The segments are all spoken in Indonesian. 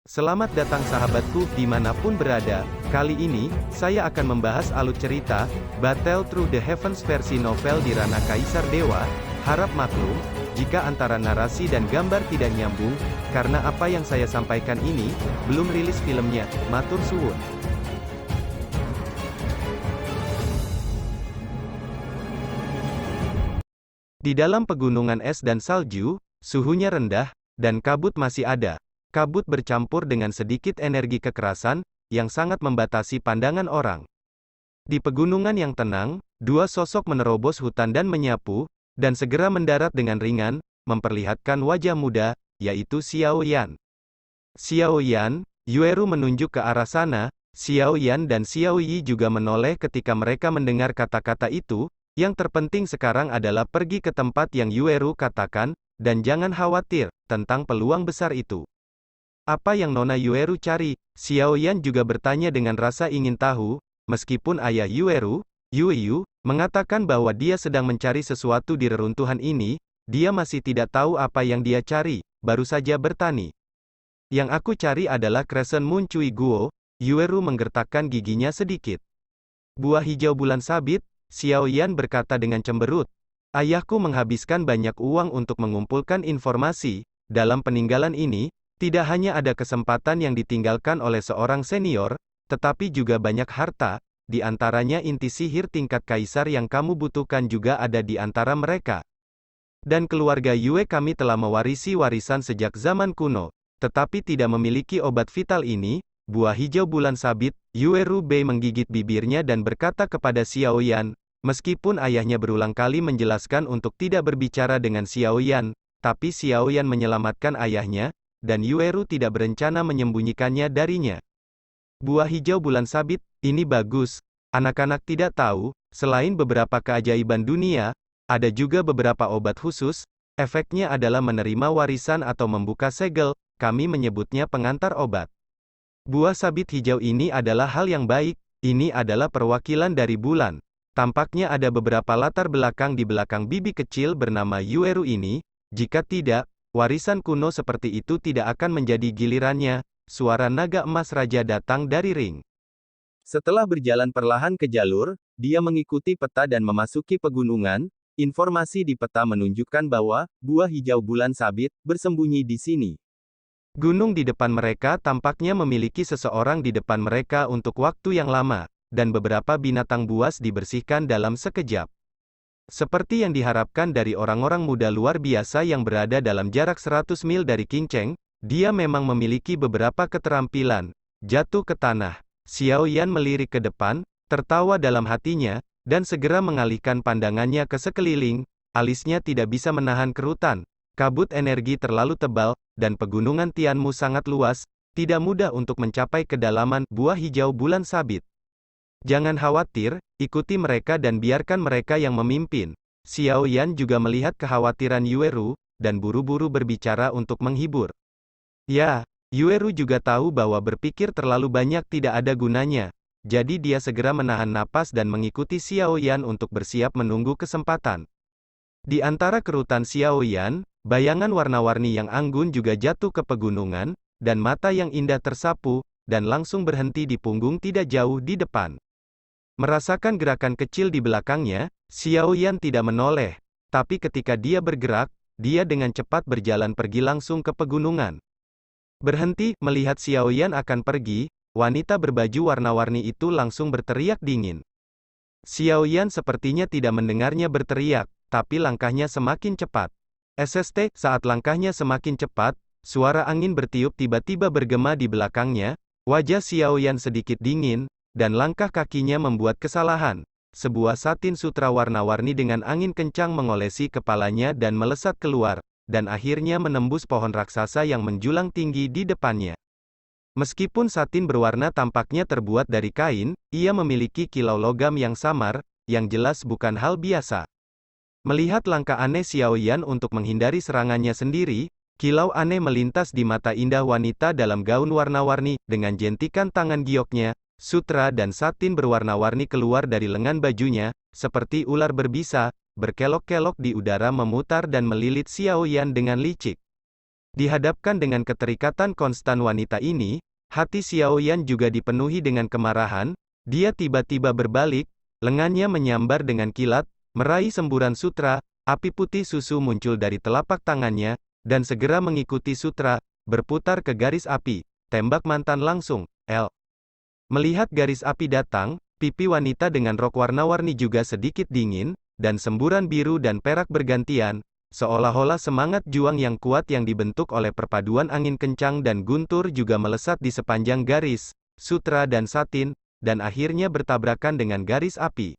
Selamat datang sahabatku, dimanapun berada. Kali ini, saya akan membahas alur cerita, Battle Through the Heavens versi novel di ranah Kaisar Dewa. Harap maklum, jika antara narasi dan gambar tidak nyambung, karena apa yang saya sampaikan ini, belum rilis filmnya, matur suwun. Di dalam pegunungan es dan salju, suhunya rendah, dan kabut masih ada. Kabut bercampur dengan sedikit energi kekerasan, yang sangat membatasi pandangan orang. Di pegunungan yang tenang, dua sosok menerobos hutan dan menyapu, dan segera mendarat dengan ringan, memperlihatkan wajah muda, yaitu Xiao Yan. Xiao Yan, Yueru menunjuk ke arah sana, Xiao Yan dan Xiao Yi juga menoleh ketika mereka mendengar kata-kata itu. Yang terpenting sekarang adalah pergi ke tempat yang Yueru katakan, dan jangan khawatir tentang peluang besar itu. Apa yang Nona Yueru cari? Xiao Yan juga bertanya dengan rasa ingin tahu, meskipun ayah Yueru, Yu, mengatakan bahwa dia sedang mencari sesuatu di reruntuhan ini, dia masih tidak tahu apa yang dia cari, baru saja bertani. Yang aku cari adalah Crescent Moon Cui Guo, Yueru menggertakkan giginya sedikit. Buah hijau bulan sabit, Xiao Yan berkata dengan cemberut. Ayahku menghabiskan banyak uang untuk mengumpulkan informasi, dalam peninggalan ini, tidak hanya ada kesempatan yang ditinggalkan oleh seorang senior, tetapi juga banyak harta, di antaranya inti sihir tingkat kaisar yang kamu butuhkan juga ada di antara mereka. Dan keluarga Yue kami telah mewarisi warisan sejak zaman kuno, tetapi tidak memiliki obat vital ini, buah hijau bulan sabit. Yue Rubei menggigit bibirnya dan berkata kepada Xiao Yan, meskipun ayahnya berulang kali menjelaskan untuk tidak berbicara dengan Xiao Yan, tapi Xiao Yan menyelamatkan ayahnya, dan Yueru tidak berencana menyembunyikannya darinya. Buah hijau bulan sabit, ini bagus. Anak-anak tidak tahu, selain beberapa keajaiban dunia, ada juga beberapa obat khusus, efeknya adalah menerima warisan atau membuka segel, kami menyebutnya pengantar obat. Buah sabit hijau ini adalah hal yang baik, ini adalah perwakilan dari bulan. Tampaknya ada beberapa latar belakang di belakang bibi kecil bernama Yueru ini, jika tidak, warisan kuno seperti itu tidak akan menjadi gilirannya. Suara naga emas raja datang dari ring. Setelah berjalan perlahan ke jalur, dia mengikuti peta dan memasuki pegunungan. Informasi di peta menunjukkan bahwa buah hijau bulan sabit bersembunyi di sini. Gunung di depan mereka tampaknya memiliki seseorang di depan mereka untuk waktu yang lama, dan beberapa binatang buas dibersihkan dalam sekejap. Seperti yang diharapkan dari orang-orang muda luar biasa yang berada dalam jarak 100 mil dari King Cheng, dia memang memiliki beberapa keterampilan. Jatuh ke tanah. Xiao Yan melirik ke depan, tertawa dalam hatinya, dan segera mengalihkan pandangannya ke sekeliling. Alisnya tidak bisa menahan kerutan. Kabut energi terlalu tebal, dan pegunungan Tianmu sangat luas, tidak mudah untuk mencapai kedalaman buah hijau bulan sabit. Jangan khawatir, ikuti mereka dan biarkan mereka yang memimpin. Xiao Yan juga melihat kekhawatiran Yueru, dan buru-buru berbicara untuk menghibur. Ya, Yueru juga tahu bahwa berpikir terlalu banyak tidak ada gunanya. Jadi dia segera menahan napas dan mengikuti Xiao Yan untuk bersiap menunggu kesempatan. Di antara kerutan Xiao Yan, bayangan warna-warni yang anggun juga jatuh ke pegunungan, dan mata yang indah tersapu, dan langsung berhenti di punggung tidak jauh di depan. Merasakan gerakan kecil di belakangnya, Xiao Yan tidak menoleh. Tapi ketika dia bergerak, dia dengan cepat berjalan pergi langsung ke pegunungan. Berhenti, melihat Xiao Yan akan pergi, wanita berbaju warna-warni itu langsung berteriak dingin. Xiao Yan sepertinya tidak mendengarnya berteriak, tapi langkahnya semakin cepat. SST, saat langkahnya semakin cepat, suara angin bertiup tiba-tiba bergema di belakangnya, wajah Xiao Yan sedikit dingin, dan langkah kakinya membuat kesalahan. Sebuah satin sutra warna-warni dengan angin kencang mengolesi kepalanya dan melesat keluar, dan akhirnya menembus pohon raksasa yang menjulang tinggi di depannya. Meskipun satin berwarna tampaknya terbuat dari kain, ia memiliki kilau logam yang samar, yang jelas bukan hal biasa. Melihat langkah aneh Xiao Yan untuk menghindari serangannya sendiri, kilau aneh melintas di mata indah wanita dalam gaun warna-warni, dengan jentikan tangan gioknya. Sutra dan satin berwarna-warni keluar dari lengan bajunya, seperti ular berbisa, berkelok-kelok di udara memutar dan melilit Xiao Yan dengan licik. Dihadapkan dengan keterikatan konstan wanita ini, hati Xiao Yan juga dipenuhi dengan kemarahan. Dia tiba-tiba berbalik, lengannya menyambar dengan kilat, meraih semburan sutra, api putih susu muncul dari telapak tangannya, dan segera mengikuti sutra, berputar ke garis api, tembak mantan langsung, L. Melihat garis api datang, pipi wanita dengan rok warna-warni juga sedikit dingin, dan semburan biru dan perak bergantian, seolah-olah semangat juang yang kuat yang dibentuk oleh perpaduan angin kencang dan guntur juga melesat di sepanjang garis, sutra dan satin, dan akhirnya bertabrakan dengan garis api.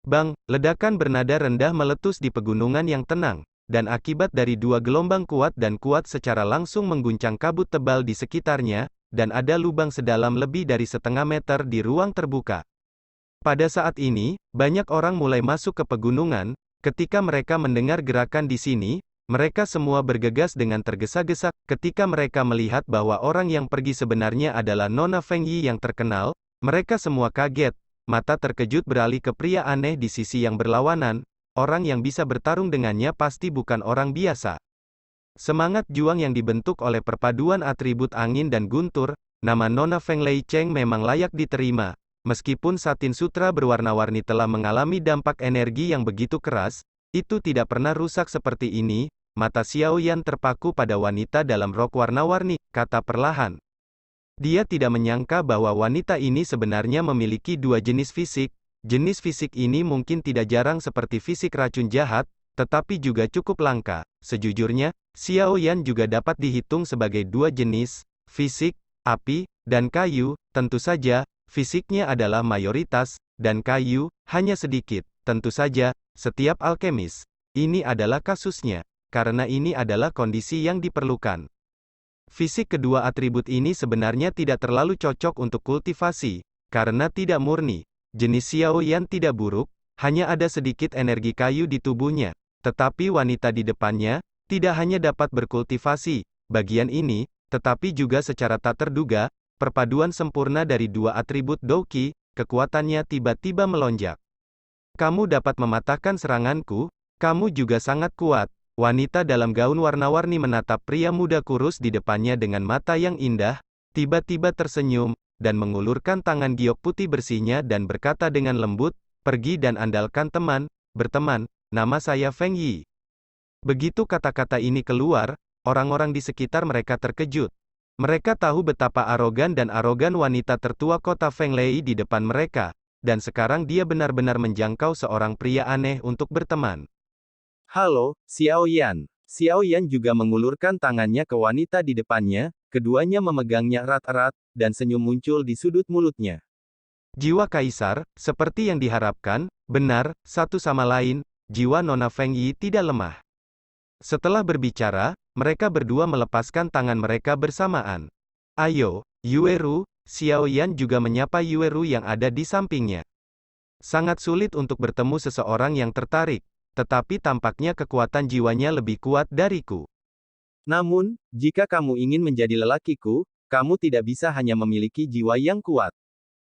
Bang, ledakan bernada rendah meletus di pegunungan yang tenang, dan akibat dari dua gelombang kuat dan kuat secara langsung mengguncang kabut tebal di sekitarnya, dan ada lubang sedalam lebih dari setengah meter di ruang terbuka. Pada saat ini, banyak orang mulai masuk ke pegunungan. Ketika mereka mendengar gerakan di sini, mereka semua bergegas dengan tergesa-gesa. Ketika mereka melihat bahwa orang yang pergi sebenarnya adalah Nona Feng Yi yang terkenal, mereka semua kaget. Mata terkejut beralih ke pria aneh di sisi yang berlawanan. Orang yang bisa bertarung dengannya pasti bukan orang biasa. Semangat juang yang dibentuk oleh perpaduan atribut angin dan guntur, nama Nona Feng Lei Cheng memang layak diterima. Meskipun satin sutra berwarna-warni telah mengalami dampak energi yang begitu keras, itu tidak pernah rusak seperti ini. Mata Xiao Yan terpaku pada wanita dalam rok warna-warni, kata perlahan. Dia tidak menyangka bahwa wanita ini sebenarnya memiliki dua jenis fisik. Jenis fisik ini mungkin tidak jarang seperti fisik racun jahat, tetapi juga cukup langka. Sejujurnya, Xiao Yan juga dapat dihitung sebagai dua jenis, fisik, api, dan kayu. Tentu saja, fisiknya adalah mayoritas, dan kayu, hanya sedikit. Tentu saja, setiap alkemis. Ini adalah kasusnya. Karena ini adalah kondisi yang diperlukan. Fisik kedua atribut ini sebenarnya tidak terlalu cocok untuk kultivasi, karena tidak murni. Jenis Xiao Yan tidak buruk, hanya ada sedikit energi kayu di tubuhnya. Tetapi wanita di depannya, tidak hanya dapat berkultivasi bagian ini, tetapi juga secara tak terduga, perpaduan sempurna dari dua atribut Douqi, kekuatannya tiba-tiba melonjak. Kamu dapat mematahkan seranganku, kamu juga sangat kuat. Wanita dalam gaun warna-warni menatap pria muda kurus di depannya dengan mata yang indah, tiba-tiba tersenyum, dan mengulurkan tangan giok putih bersihnya dan berkata dengan lembut, pergi dan andalkan teman, berteman, nama saya Feng Yi. Begitu kata-kata ini keluar, orang-orang di sekitar mereka terkejut. Mereka tahu betapa arogan wanita tertua kota Feng Lei di depan mereka, dan sekarang dia benar-benar menjangkau seorang pria aneh untuk berteman. Halo, Xiao Yan. Xiao Yan juga mengulurkan tangannya ke wanita di depannya, keduanya memegangnya erat-erat, dan senyum muncul di sudut mulutnya. Jiwa kaisar, seperti yang diharapkan, benar, satu sama lain, jiwa Nona Feng Yi tidak lemah. Setelah berbicara, mereka berdua melepaskan tangan mereka bersamaan. Ayo, Yueru, Xiao Yan juga menyapa Yueru yang ada di sampingnya. Sangat sulit untuk bertemu seseorang yang tertarik, tetapi tampaknya kekuatan jiwanya lebih kuat dariku. Namun, jika kamu ingin menjadi lelakiku, kamu tidak bisa hanya memiliki jiwa yang kuat.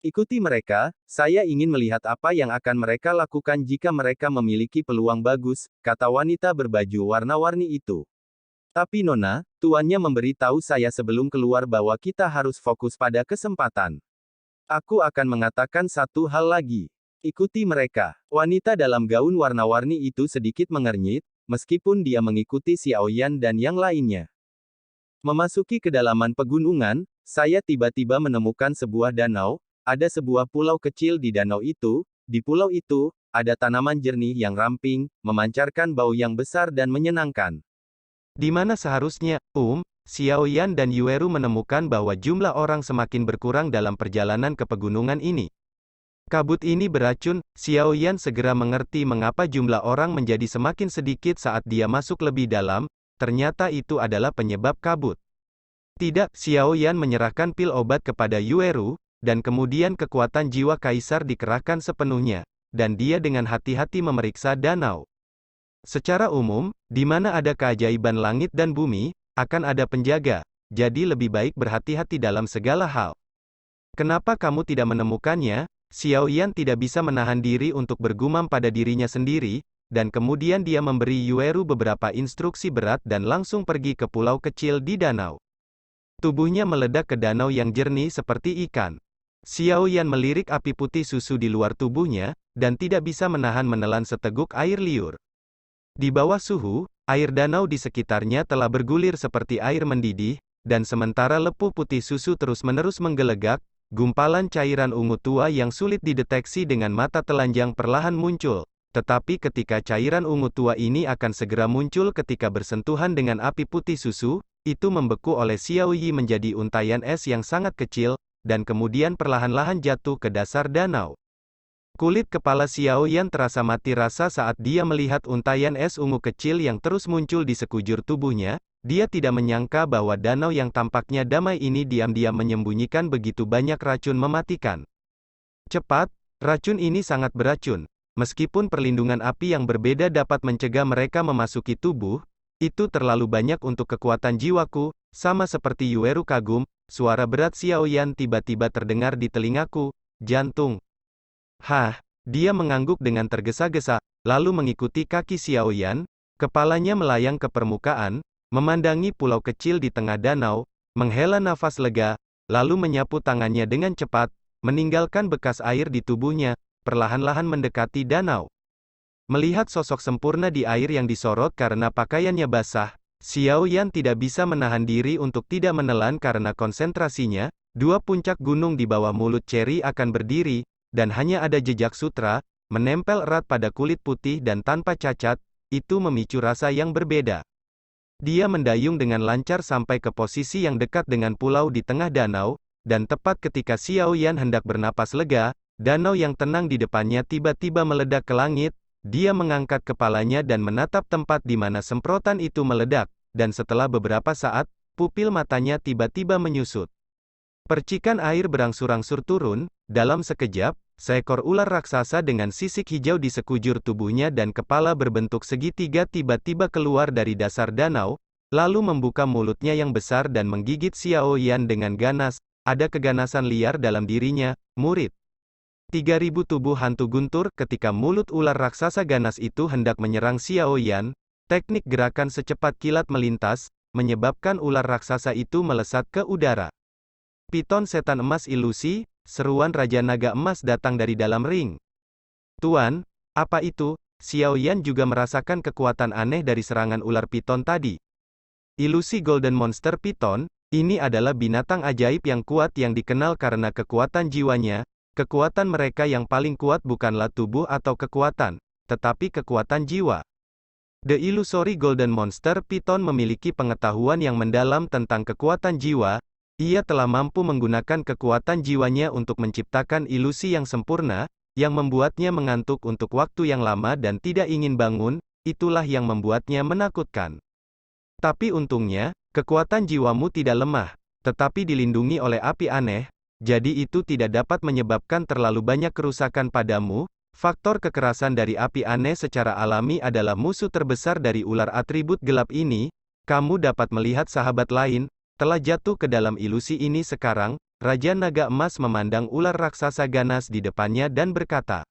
Ikuti mereka, saya ingin melihat apa yang akan mereka lakukan jika mereka memiliki peluang bagus, kata wanita berbaju warna-warni itu. Tapi Nona, tuannya memberi tahu saya sebelum keluar bahwa kita harus fokus pada kesempatan. Aku akan mengatakan satu hal lagi. Ikuti mereka. Wanita dalam gaun warna-warni itu sedikit mengernyit, meskipun dia mengikuti Xiao Yan dan yang lainnya. Memasuki kedalaman pegunungan, saya tiba-tiba menemukan sebuah danau. Ada sebuah pulau kecil di danau itu. Di pulau itu, ada tanaman jernih yang ramping, memancarkan bau yang besar dan menyenangkan. Di mana seharusnya, Xiao Yan dan Yueru menemukan bahwa jumlah orang semakin berkurang dalam perjalanan ke pegunungan ini. Kabut ini beracun. Xiao Yan segera mengerti mengapa jumlah orang menjadi semakin sedikit saat dia masuk lebih dalam. Ternyata itu adalah penyebab kabut. Tidak, Xiao Yan menyerahkan pil obat kepada Yueru, dan kemudian kekuatan jiwa kaisar dikerahkan sepenuhnya, dan dia dengan hati-hati memeriksa danau. Secara umum, di mana ada keajaiban langit dan bumi, akan ada penjaga, jadi lebih baik berhati-hati dalam segala hal. Kenapa kamu tidak menemukannya? Xiao Yan tidak bisa menahan diri untuk bergumam pada dirinya sendiri. dan kemudian dia memberi Yueru beberapa instruksi berat dan langsung pergi ke pulau kecil di danau. Tubuhnya meledak ke danau yang jernih seperti ikan. Xiao Yan melirik api putih susu di luar tubuhnya, dan tidak bisa menelan seteguk air liur. Di bawah suhu, air danau di sekitarnya telah bergulir seperti air mendidih, dan sementara lepuh putih susu terus-menerus menggelegak, gumpalan cairan ungu tua yang sulit dideteksi dengan mata telanjang perlahan muncul. Tetapi ketika cairan ungu tua ini akan segera muncul ketika bersentuhan dengan api putih susu, itu membeku oleh Xiao Yi menjadi untaian es yang sangat kecil, dan kemudian perlahan-lahan jatuh ke dasar danau. Kulit kepala Xiao Yan terasa mati rasa saat dia melihat untaian es ungu kecil yang terus muncul di sekujur tubuhnya. Dia tidak menyangka bahwa danau yang tampaknya damai ini diam-diam menyembunyikan begitu banyak racun mematikan. Cepat, racun ini sangat beracun. Meskipun perlindungan api yang berbeda dapat mencegah mereka memasuki tubuh, itu terlalu banyak untuk kekuatan jiwaku, sama seperti Yueru kagum. Suara berat Xiao Yan tiba-tiba terdengar di telingaku, jantung. Hah, dia mengangguk dengan tergesa-gesa, lalu mengikuti kaki Xiao Yan, kepalanya melayang ke permukaan, memandangi pulau kecil di tengah danau, menghela nafas lega, lalu menyapu tangannya dengan cepat, meninggalkan bekas air di tubuhnya, perlahan-lahan mendekati danau. Melihat sosok sempurna di air yang disorot karena pakaiannya basah, Xiao Yan tidak bisa menahan diri untuk tidak menelan karena konsentrasinya. Dua puncak gunung di bawah mulut Cherry akan berdiri, dan hanya ada jejak sutra, menempel erat pada kulit putih dan tanpa cacat, itu memicu rasa yang berbeda. Dia mendayung dengan lancar sampai ke posisi yang dekat dengan pulau di tengah danau, dan tepat ketika Xiao Yan hendak bernapas lega, danau yang tenang di depannya tiba-tiba meledak ke langit. Dia mengangkat kepalanya dan menatap tempat di mana semprotan itu meledak, dan setelah beberapa saat, pupil matanya tiba-tiba menyusut. Percikan air berangsur-angsur turun. Dalam sekejap, seekor ular raksasa dengan sisik hijau di sekujur tubuhnya dan kepala berbentuk segitiga tiba-tiba keluar dari dasar danau, lalu membuka mulutnya yang besar dan menggigit Xiao Yan dengan ganas. Ada keganasan liar dalam dirinya, murid. 3000 tubuh hantu guntur. Ketika mulut ular raksasa ganas itu hendak menyerang Xiao Yan, teknik gerakan secepat kilat melintas, menyebabkan ular raksasa itu melesat ke udara. Piton setan emas ilusi, seruan Raja Naga Emas datang dari dalam ring. Tuan, apa itu? Xiao Yan juga merasakan kekuatan aneh dari serangan ular piton tadi. Ilusi Golden Monster Piton, ini adalah binatang ajaib yang kuat yang dikenal karena kekuatan jiwanya. Kekuatan mereka yang paling kuat bukanlah tubuh atau kekuatan, tetapi kekuatan jiwa. The Illusory Golden Monster Piton memiliki pengetahuan yang mendalam tentang kekuatan jiwa. Ia telah mampu menggunakan kekuatan jiwanya untuk menciptakan ilusi yang sempurna, yang membuatnya mengantuk untuk waktu yang lama dan tidak ingin bangun. Itulah yang membuatnya menakutkan. Tapi untungnya, kekuatan jiwamu tidak lemah, tetapi dilindungi oleh api aneh. Jadi itu tidak dapat menyebabkan terlalu banyak kerusakan padamu. Faktor kekerasan dari api aneh secara alami adalah musuh terbesar dari ular atribut gelap ini. Kamu dapat melihat sahabat lain, telah jatuh ke dalam ilusi ini sekarang. Raja Naga Emas memandang ular raksasa ganas di depannya dan berkata,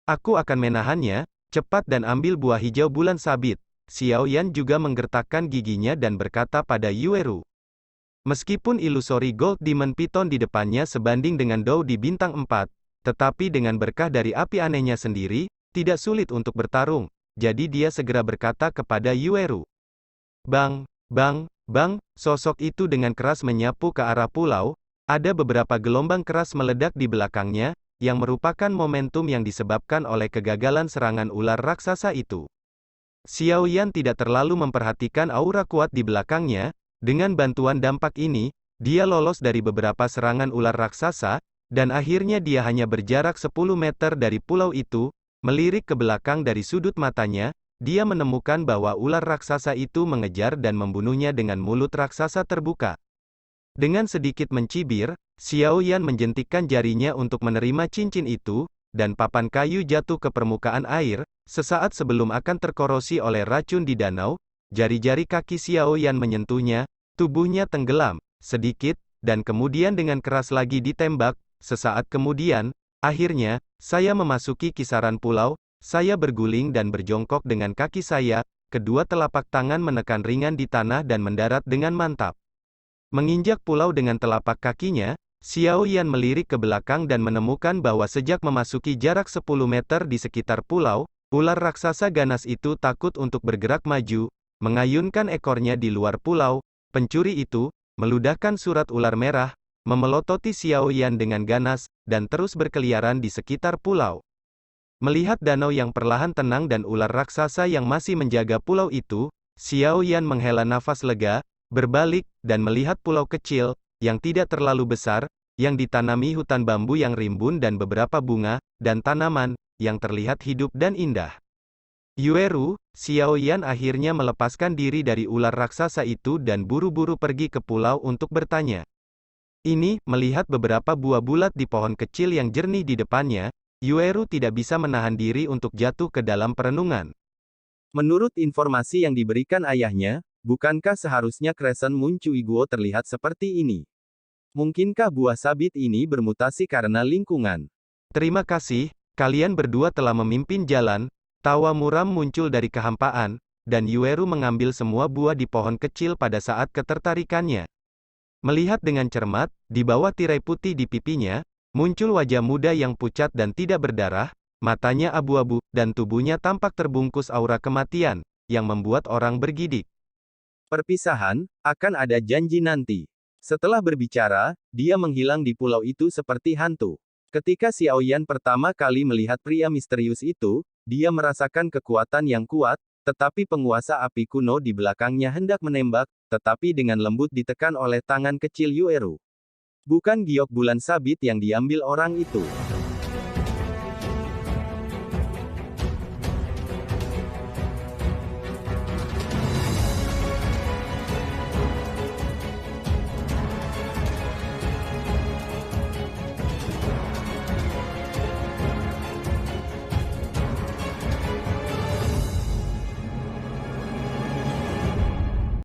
"Aku akan menahannya, cepat dan ambil buah hijau bulan sabit." Xiao Yan juga menggertakkan giginya dan berkata pada Yueru, meskipun Illusory Gold Demon Piton di depannya sebanding dengan Dou di bintang 4, tetapi dengan berkah dari api anehnya sendiri, tidak sulit untuk bertarung. Jadi dia segera berkata kepada Yueru, "Bang, bang, bang!" Sosok itu dengan keras menyapu ke arah pulau. Ada beberapa gelombang keras meledak di belakangnya, yang merupakan momentum yang disebabkan oleh kegagalan serangan ular raksasa itu. Xiao Yan tidak terlalu memperhatikan aura kuat di belakangnya. Dengan bantuan dampak ini, dia lolos dari beberapa serangan ular raksasa, dan akhirnya dia hanya berjarak 10 meter dari pulau itu. Melirik ke belakang dari sudut matanya, dia menemukan bahwa ular raksasa itu mengejar dan membunuhnya dengan mulut raksasa terbuka. Dengan sedikit mencibir, Xiao Yan menjentikkan jarinya untuk menerima cincin itu, dan papan kayu jatuh ke permukaan air. Sesaat sebelum akan terkorosi oleh racun di danau, jari-jari kaki Xiao Yan menyentuhnya. Tubuhnya tenggelam, sedikit, dan kemudian dengan keras lagi ditembak. Sesaat kemudian, akhirnya, saya memasuki kisaran pulau. Saya berguling dan berjongkok dengan kaki saya, kedua telapak tangan menekan ringan di tanah dan mendarat dengan mantap. Menginjak pulau dengan telapak kakinya, Xiao Yan melirik ke belakang dan menemukan bahwa sejak memasuki jarak 10 meter di sekitar pulau, ular raksasa ganas itu takut untuk bergerak maju, mengayunkan ekornya di luar pulau. Pencuri itu meludahkan surat ular merah, memelototi Xiao Yan dengan ganas, dan terus berkeliaran di sekitar pulau. Melihat danau yang perlahan tenang dan ular raksasa yang masih menjaga pulau itu, Xiao Yan menghela nafas lega, berbalik, dan melihat pulau kecil, yang tidak terlalu besar, yang ditanami hutan bambu yang rimbun dan beberapa bunga, dan tanaman, yang terlihat hidup dan indah. Yueru, Xiao Yan akhirnya melepaskan diri dari ular raksasa itu dan buru-buru pergi ke pulau untuk bertanya. Ini, melihat beberapa buah bulat di pohon kecil yang jernih di depannya, Yueru tidak bisa menahan diri untuk jatuh ke dalam perenungan. Menurut informasi yang diberikan ayahnya, bukankah seharusnya Crescent Moon Chuiguo terlihat seperti ini? Mungkinkah buah sabit ini bermutasi karena lingkungan? Terima kasih, kalian berdua telah memimpin jalan. Tawa muram muncul dari kehampaan, dan Yueru mengambil semua buah di pohon kecil pada saat ketertarikannya. Melihat dengan cermat, di bawah tirai putih di pipinya, muncul wajah muda yang pucat dan tidak berdarah, matanya abu-abu, dan tubuhnya tampak terbungkus aura kematian, yang membuat orang bergidik. Perpisahan, akan ada janji nanti. Setelah berbicara, dia menghilang di pulau itu seperti hantu. Ketika Xiao Yan pertama kali melihat pria misterius itu, dia merasakan kekuatan yang kuat, tetapi penguasa api kuno di belakangnya hendak menembak, tetapi dengan lembut ditekan oleh tangan kecil Yueru. Bukan giok bulan sabit yang diambil orang itu.